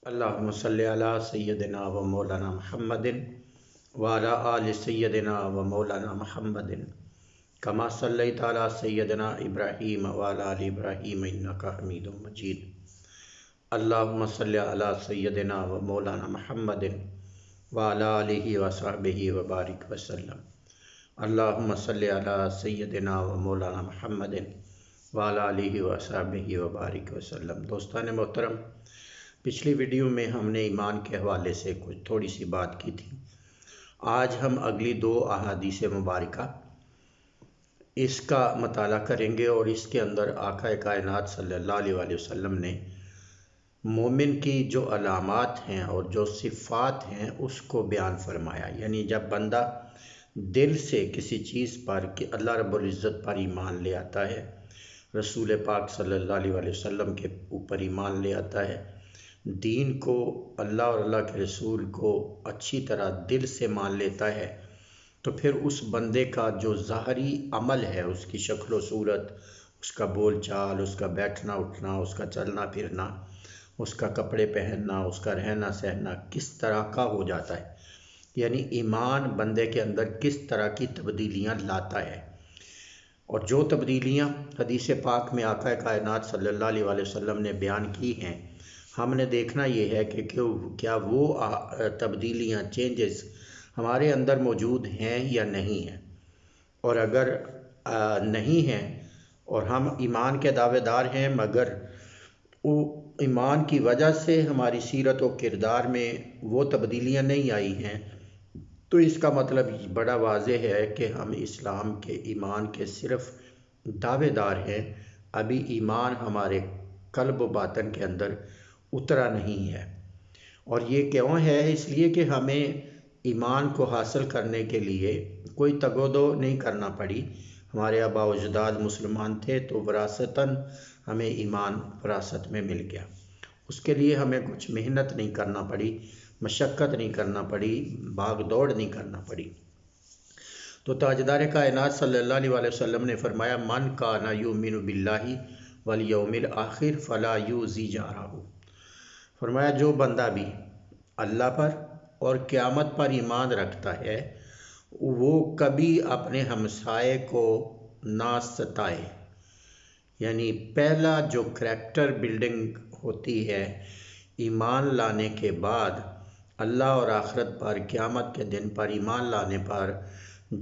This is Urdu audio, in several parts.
اللہم صلی علی سیدنا و مولانا محمد وعلی آل سیدنا و مولانا محمد کما صلیت علی سیدنا ابراہیم وعلی آل ابراہیم انکا حمید مجید۔ اللہم صلی علی سیدنا و مولانا محمد وعلی آلہ و صحبہ و بارک وسلم۔ اللہم صلی علی سیدنا و مولانا محمد وعلی آلہ و صحبہ و بارک وسلم۔ دوستان محترم، پچھلی ویڈیو میں ہم نے ایمان کے حوالے سے کچھ تھوڑی سی بات کی تھی۔ آج ہم اگلی دو احادیث مبارکہ اس کا مطالعہ کریں گے اور اس کے اندر آقا کائنات صلی اللہ علیہ وآلہ وسلم نے مومن کی جو علامات ہیں اور جو صفات ہیں اس کو بیان فرمایا۔ یعنی جب بندہ دل سے کسی چیز پر کہ اللہ رب العزت پر ایمان لے آتا ہے، رسول پاک صلی اللہ علیہ وآلہ وسلم کے اوپر ایمان لے آتا ہے، دین کو، اللہ اور اللہ کے رسول کو اچھی طرح دل سے مان لیتا ہے، تو پھر اس بندے کا جو ظاہری عمل ہے، اس کی شکل و صورت، اس کا بول چال، اس کا بیٹھنا اٹھنا، اس کا چلنا پھرنا، اس کا کپڑے پہننا، اس کا رہنا سہنا کس طرح کا ہو جاتا ہے۔ یعنی ایمان بندے کے اندر کس طرح کی تبدیلیاں لاتا ہے، اور جو تبدیلیاں حدیث پاک میں آقا کائنات صلی اللہ علیہ وآلہ وسلم نے بیان کی ہیں، ہم نے دیکھنا یہ ہے کہ کیا وہ تبدیلیاں، چینجز ہمارے اندر موجود ہیں یا نہیں ہیں، اور اگر نہیں ہیں اور ہم ایمان کے دعوے دار ہیں مگر وہ ایمان کی وجہ سے ہماری سیرت و کردار میں وہ تبدیلیاں نہیں آئی ہیں، تو اس کا مطلب بڑا واضح ہے کہ ہم اسلام کے، ایمان کے صرف دعوے دار ہیں، ابھی ایمان ہمارے قلب و باطن کے اندر اترا نہیں ہے۔ اور یہ کیوں ہے؟ اس لیے کہ ہمیں ایمان کو حاصل کرنے کے لیے کوئی تگ و دو نہیں کرنا پڑی۔ ہمارے آباء و اجداد مسلمان تھے تو وراثتاً ہمیں ایمان وراثت میں مل گیا، اس کے لیے ہمیں کچھ محنت نہیں کرنا پڑی، مشقت نہیں کرنا پڑی، بھاگ دوڑ نہیں کرنا پڑی۔ تو تاجدار کائنات صلی اللہ علیہ وآلہ وسلم نے فرمایا، من کان یؤمن باللہ والیوم الآخر فلا یؤذی جارہ۔ فرمایا جو بندہ بھی اللہ پر اور قیامت پر ایمان رکھتا ہے، وہ کبھی اپنے ہمسائے کو نہ ستائے۔ یعنی پہلا جو کریکٹر بلڈنگ ہوتی ہے ایمان لانے کے بعد، اللہ اور آخرت پر، قیامت کے دن پر ایمان لانے پر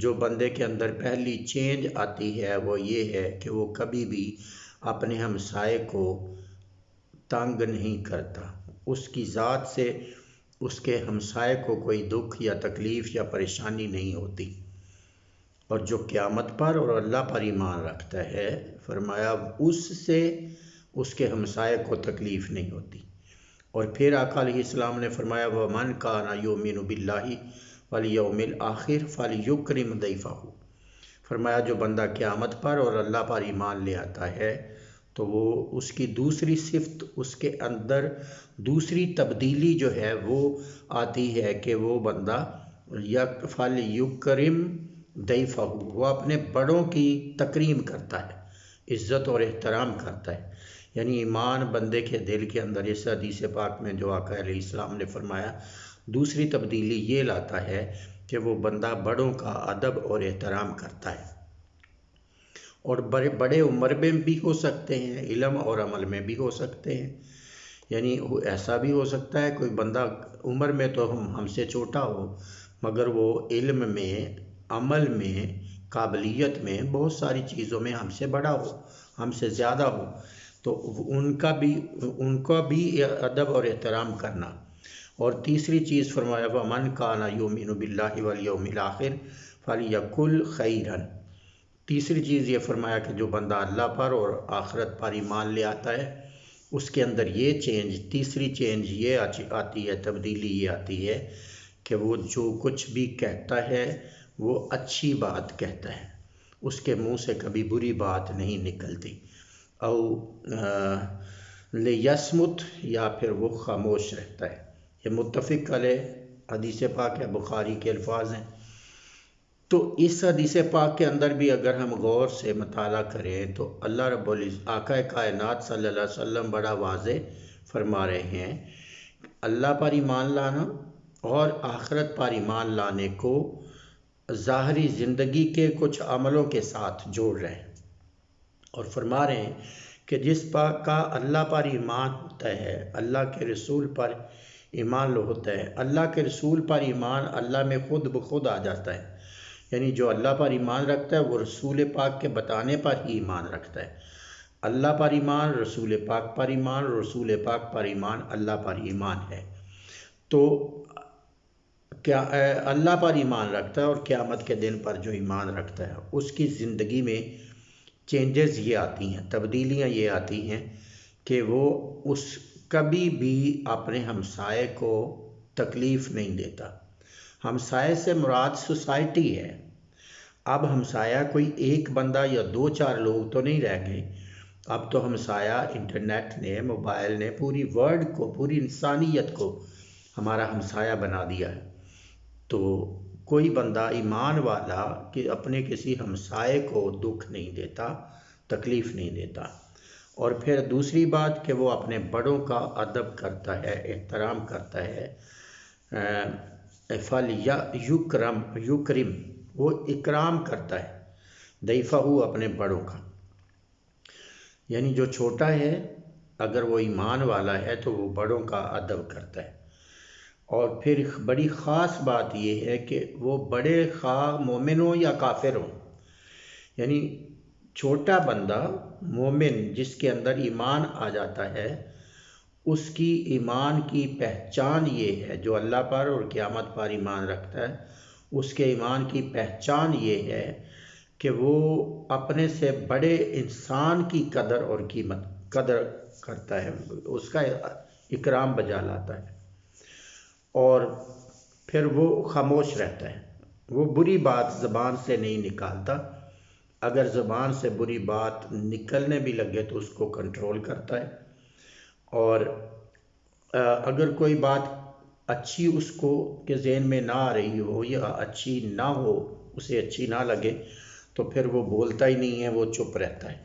جو بندے کے اندر پہلی چینج آتی ہے وہ یہ ہے کہ وہ کبھی بھی اپنے ہمسائے کو تنگ نہیں کرتا، اس کی ذات سے اس کے ہمسائے کو کوئی دکھ یا تکلیف یا پریشانی نہیں ہوتی۔ اور جو قیامت پر اور اللہ پر ایمان رکھتا ہے، فرمایا اس سے اس کے ہمسائے کو تکلیف نہیں ہوتی۔ اور پھر آقا علیہ السلام نے فرمایا، وَمَنْ كَانَ يُؤْمِنُ بِاللَّهِ وَالْيَوْمِ الْآخِرِ فَلْيُكْرِمْ ضَيْفَهُ۔ فرمایا جو بندہ قیامت پر اور اللہ پر ایمان لے آتا ہے تو وہ اس کی دوسری صفت، اس کے اندر دوسری تبدیلی جو ہے وہ آتی ہے کہ وہ بندہ فَلْيُكْرِمْ ضَيْفَهُ، وہ اپنے بڑوں کی تکریم کرتا ہے، عزت اور احترام کرتا ہے۔ یعنی ایمان بندے کے دل کے اندر، اس حدیث پاک میں جو آقا علیہ السلام نے فرمایا، دوسری تبدیلی یہ لاتا ہے کہ وہ بندہ بڑوں کا ادب اور احترام کرتا ہے۔ اور بڑے عمر میں بھی ہو سکتے ہیں، علم اور عمل میں بھی ہو سکتے ہیں۔ یعنی ایسا بھی ہو سکتا ہے کوئی بندہ عمر میں تو ہم سے چھوٹا ہو مگر وہ علم میں، عمل میں، قابلیت میں، بہت ساری چیزوں میں ہم سے بڑا ہو، ہم سے زیادہ ہو، تو ان کا بھی ادب اور احترام کرنا۔ اور تیسری چیز فرمایا، وَمَنْ كَانَ يُؤْمِنُ بِاللَّهِ وَالْيَوْمِ الْآخِرِ فَلْيَقُلْ خَيْرًا۔ تیسری چیز یہ فرمایا کہ جو بندہ اللہ پر اور آخرت پر ایمان لے آتا ہے، اس کے اندر یہ چینج، تیسری چینج یہ آتی ہے، تبدیلی یہ آتی ہے کہ وہ جو کچھ بھی کہتا ہے وہ اچھی بات کہتا ہے، اس کے منہ سے کبھی بری بات نہیں نکلتی۔ او لیسمت، یا پھر وہ خاموش رہتا ہے۔ یہ متفق علیہ حدیث پاک ہے، بخاری کے الفاظ ہیں۔ تو اس حدیث پاک کے اندر بھی اگر ہم غور سے مطالعہ کریں تو اللہ رب العزت، آقا کائنات صلی اللہ علیہ وسلم بڑا واضح فرما رہے ہیں اللہ پر ایمان لانا اور آخرت پر ایمان لانے کو ظاہری زندگی کے کچھ عملوں کے ساتھ جوڑ رہے ہیں، اور فرما رہے ہیں کہ جس کا اللہ پر ایمان ہوتا ہے، اللہ کے رسول پر ایمان ہوتا ہے، اللہ کے رسول پر ایمان اللہ میں خود بخود آ جاتا ہے، یعنی جو اللہ پر ایمان رکھتا ہے وہ رسول پاک کے بتانے پر ہی ایمان رکھتا ہے۔ اللہ پر ایمان، رسول پاک پر ایمان، رسول پاک پر ایمان، اللہ پر ایمان ہے۔ تو کیا اللہ پر ایمان رکھتا ہے اور قیامت کے دن پر جو ایمان رکھتا ہے اس کی زندگی میں چینجز یہ آتی ہیں، تبدیلیاں یہ آتی ہیں کہ وہ کبھی بھی اپنے ہمسائے کو تکلیف نہیں دیتا۔ ہمسائے سے مراد سوسائٹی ہے۔ اب ہمسایہ کوئی ایک بندہ یا دو چار لوگ تو نہیں رہ گئے، اب تو ہمسایہ انٹرنیٹ نے، موبائل نے پوری ورلڈ کو، پوری انسانیت کو ہمارا ہمسایہ بنا دیا ہے۔ تو کوئی بندہ ایمان والا کہ اپنے کسی ہمسائے کو دکھ نہیں دیتا، تکلیف نہیں دیتا۔ اور پھر دوسری بات کہ وہ اپنے بڑوں کا ادب کرتا ہے، احترام کرتا ہے۔ یکرم وہ اکرام کرتا ہے، ضیفہ اپنے بڑوں کا، یعنی جو چھوٹا ہے اگر وہ ایمان والا ہے تو وہ بڑوں کا ادب کرتا ہے۔ اور پھر بڑی خاص بات یہ ہے کہ وہ بڑے خواہ مومن ہوں یا کافر ہوں، یعنی چھوٹا بندہ مومن جس کے اندر ایمان آ جاتا ہے، اس کی ایمان کی پہچان یہ ہے، جو اللہ پر اور قیامت پر ایمان رکھتا ہے، اس کے ایمان کی پہچان یہ ہے کہ وہ اپنے سے بڑے انسان کی قدر اور قدر کرتا ہے، اس کا اکرام بجا لاتا ہے، اور پھر وہ خاموش رہتا ہے، وہ بری بات زبان سے نہیں نکالتا، اگر زبان سے بری بات نکلنے بھی لگے تو اس کو کنٹرول کرتا ہے، اور اگر کوئی بات اچھی اس کو کے ذہن میں نہ آ رہی ہو یا اچھی نہ ہو، اسے اچھی نہ لگے تو پھر وہ بولتا ہی نہیں ہے، وہ چپ رہتا ہے۔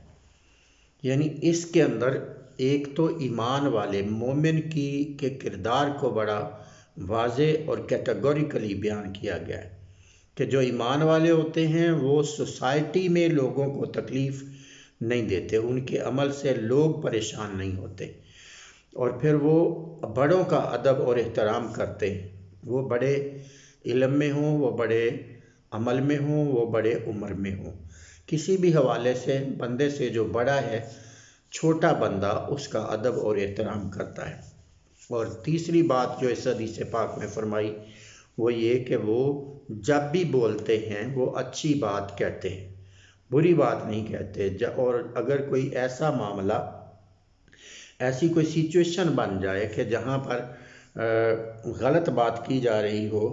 یعنی اس کے اندر ایک تو ایمان والے مومن کے کردار کو بڑا واضح اور کیٹیگوریکلی بیان کیا گیا ہے کہ جو ایمان والے ہوتے ہیں وہ سوسائٹی میں لوگوں کو تکلیف نہیں دیتے، ان کے عمل سے لوگ پریشان نہیں ہوتے، اور پھر وہ بڑوں کا ادب اور احترام کرتے ہیں، وہ بڑے علم میں ہوں، وہ بڑے عمل میں ہوں، وہ بڑے عمر میں ہوں، کسی بھی حوالے سے بندے سے جو بڑا ہے، چھوٹا بندہ اس کا ادب اور احترام کرتا ہے۔ اور تیسری بات جو اس حدیث پاک میں فرمائی وہ یہ کہ وہ جب بھی بولتے ہیں وہ اچھی بات کہتے ہیں، بری بات نہیں کہتے، اور اگر کوئی ایسا معاملہ، ایسی کوئی سچویشن بن جائے کہ جہاں پر غلط بات کی جا رہی ہو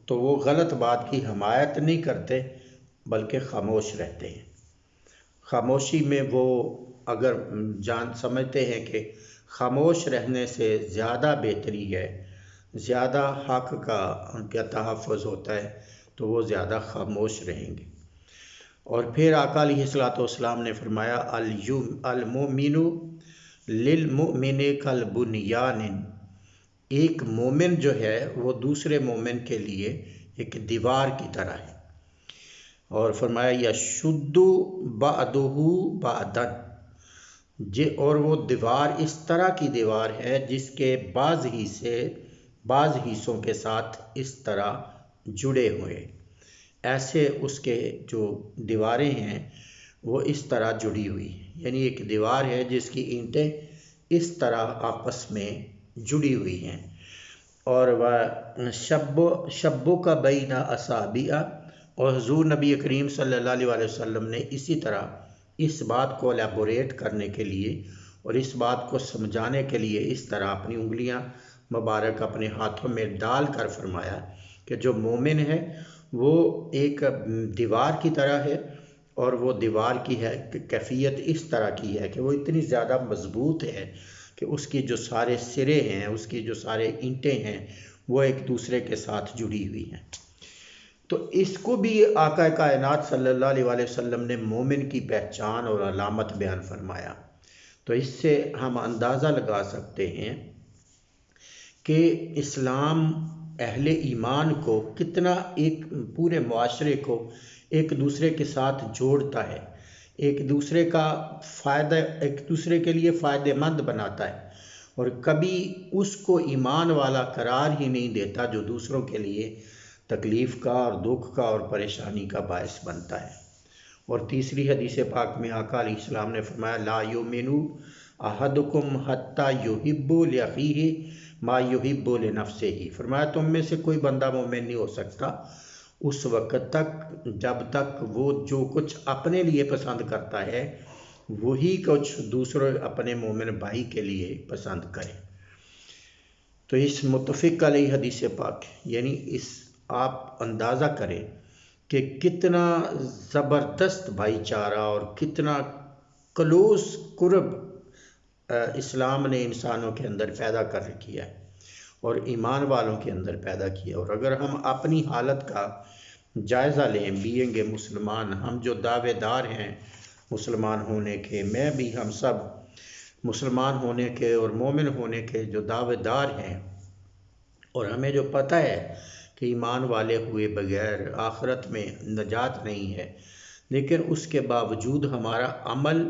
تو وہ غلط بات کی حمایت نہیں کرتے بلکہ خاموش رہتے ہیں۔ خاموشی میں وہ اگر سمجھتے ہیں کہ خاموش رہنے سے زیادہ بہتری ہے، زیادہ حق کا ان کا تحفظ ہوتا ہے تو وہ زیادہ خاموش رہیں گے۔ اور پھر آقا علیہ الصلوۃ والسلام نے فرمایا المؤمن للمؤمن کالبنیان، ایک مومن جو ہے وہ دوسرے مومن کے لیے ایک دیوار کی طرح ہے، اور فرمایا یشد بعضہ بعضا، اور وہ دیوار اس طرح کی دیوار ہے جس کے بعض حصوں کے ساتھ اس طرح جڑے ہوئے، ایسے اس کے جو دیواریں ہیں وہ اس طرح جڑی ہوئی ہیں، یعنی ایک دیوار ہے جس کی اینٹیں اس طرح آپس میں جڑی ہوئی ہیں۔ اور وہ شبوں کا بین اصابع، اور حضور نبی کریم صلی اللہ علیہ وسلم نے اسی طرح اس بات کو الیبوریٹ کرنے کے لیے اور اس بات کو سمجھانے کے لیے اس طرح اپنی انگلیاں مبارک اپنے ہاتھوں میں ڈال کر فرمایا کہ جو مومن ہے وہ ایک دیوار کی طرح ہے، اور وہ دیوار کی ہے کیفیت اس طرح کی ہے کہ وہ اتنی زیادہ مضبوط ہے کہ اس کی جو سارے سرے ہیں، اس کی جو سارے اینٹیں ہیں وہ ایک دوسرے کے ساتھ جڑی ہوئی ہیں۔ تو اس کو بھی آقا کائنات صلی اللہ علیہ وسلم نے مومن کی پہچان اور علامت بیان فرمایا۔ تو اس سے ہم اندازہ لگا سکتے ہیں کہ اسلام اہل ایمان کو کتنا ایک پورے معاشرے کو ایک دوسرے کے ساتھ جوڑتا ہے، ایک دوسرے کا فائدہ، ایک دوسرے کے لیے فائدہ مند بناتا ہے، اور کبھی اس کو ایمان والا قرار ہی نہیں دیتا جو دوسروں کے لیے تکلیف کا اور دکھ کا اور پریشانی کا باعث بنتا ہے۔ اور تیسری حدیث پاک میں آقا علیہ السلام نے فرمایا لا یؤمن احدکم حتی یحب لاخیہ ما یحب لنفسہ، فرمایا تم میں سے کوئی بندہ مومن نہیں ہو سکتا اس وقت تک جب تک وہ جو کچھ اپنے لیے پسند کرتا ہے وہی کچھ دوسرے اپنے مومن بھائی کے لیے پسند کرے۔ تو اس متفق علیہ حدیث پاک یعنی اس آپ اندازہ کریں کہ کتنا زبردست بھائی چارہ اور کتنا کلوز قرب اسلام نے انسانوں کے اندر پیدا کر کیا ہے اور ایمان والوں کے اندر پیدا کیا۔ اور اگر ہم اپنی حالت کا جائزہ لیں بینگ مسلمان، ہم جو دعوے دار ہیں مسلمان ہونے کے، میں بھی ہم سب مسلمان ہونے کے اور مومن ہونے کے جو دعوے دار ہیں، اور ہمیں جو پتہ ہے کہ ایمان والے ہوئے بغیر آخرت میں نجات نہیں ہے، لیکن اس کے باوجود ہمارا عمل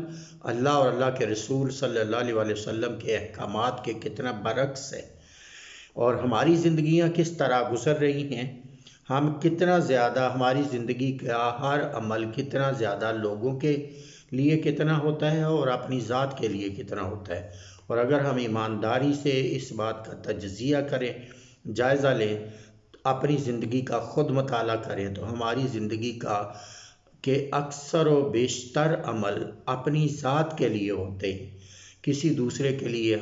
اللہ اور اللہ کے رسول صلی اللہ علیہ وسلم کے احکامات کے کتنا برعکس ہے، اور ہماری زندگیاں کس طرح گزر رہی ہیں، ہم کتنا زیادہ ہماری زندگی کا ہر عمل کتنا زیادہ لوگوں کے لیے کتنا ہوتا ہے اور اپنی ذات کے لیے کتنا ہوتا ہے۔ اور اگر ہم ایمانداری سے اس بات کا تجزیہ کریں، جائزہ لیں، اپنی زندگی کا خود مطالعہ کریں، تو ہماری زندگی کا کہ اکثر و بیشتر عمل اپنی ذات کے لیے ہوتے ہیں، کسی دوسرے کے لیے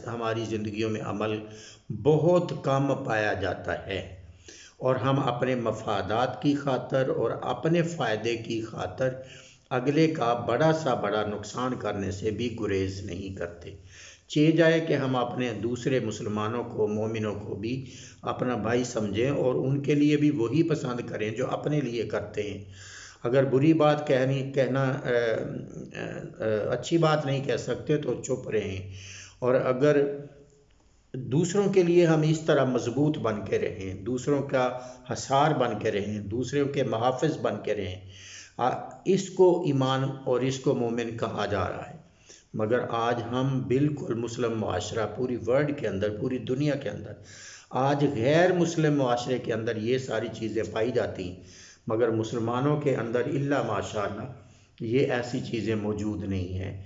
ہماری زندگیوں میں عمل بہت کم پایا جاتا ہے، اور ہم اپنے مفادات کی خاطر اور اپنے فائدے کی خاطر اگلے کا بڑا سا بڑا نقصان کرنے سے بھی گریز نہیں کرتے۔ چاہے جائے کہ ہم اپنے دوسرے مسلمانوں کو، مومنوں کو بھی اپنا بھائی سمجھیں اور ان کے لیے بھی وہی پسند کریں جو اپنے لیے کرتے ہیں۔ اگر بری بات کہنا اچھی بات نہیں کہہ سکتے تو چپ رہیں، اور اگر دوسروں کے لیے ہم اس طرح مضبوط بن کے رہیں، دوسروں کا حصار بن کے رہیں، دوسروں کے محافظ بن کے رہیں، اس کو ایمان اور اس کو مومن کہا جا رہا ہے۔ مگر آج ہم بالکل مسلم معاشرہ پوری ورلڈ کے اندر، پوری دنیا کے اندر، آج غیر مسلم معاشرے کے اندر یہ ساری چیزیں پائی جاتی ہیں، مگر مسلمانوں کے اندر الا ماشاءاللہ یہ ایسی چیزیں موجود نہیں ہیں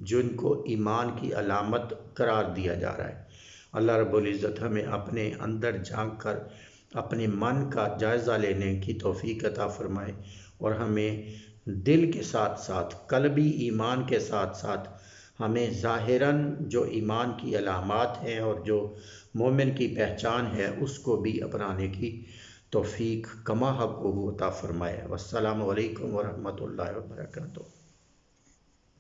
جن کو ایمان کی علامت قرار دیا جا رہا ہے۔ اللہ رب العزت ہمیں اپنے اندر جھانک کر اپنے من کا جائزہ لینے کی توفیق عطا فرمائے، اور ہمیں دل کے ساتھ ساتھ قلبی ایمان کے ساتھ ساتھ ہمیں ظاہراً جو ایمان کی علامات ہیں اور جو مومن کی پہچان ہے اس کو بھی اپنانے کی توفیق کما حق عطا فرمائے۔ والسلام علیکم ورحمۃ اللہ وبرکاتہ۔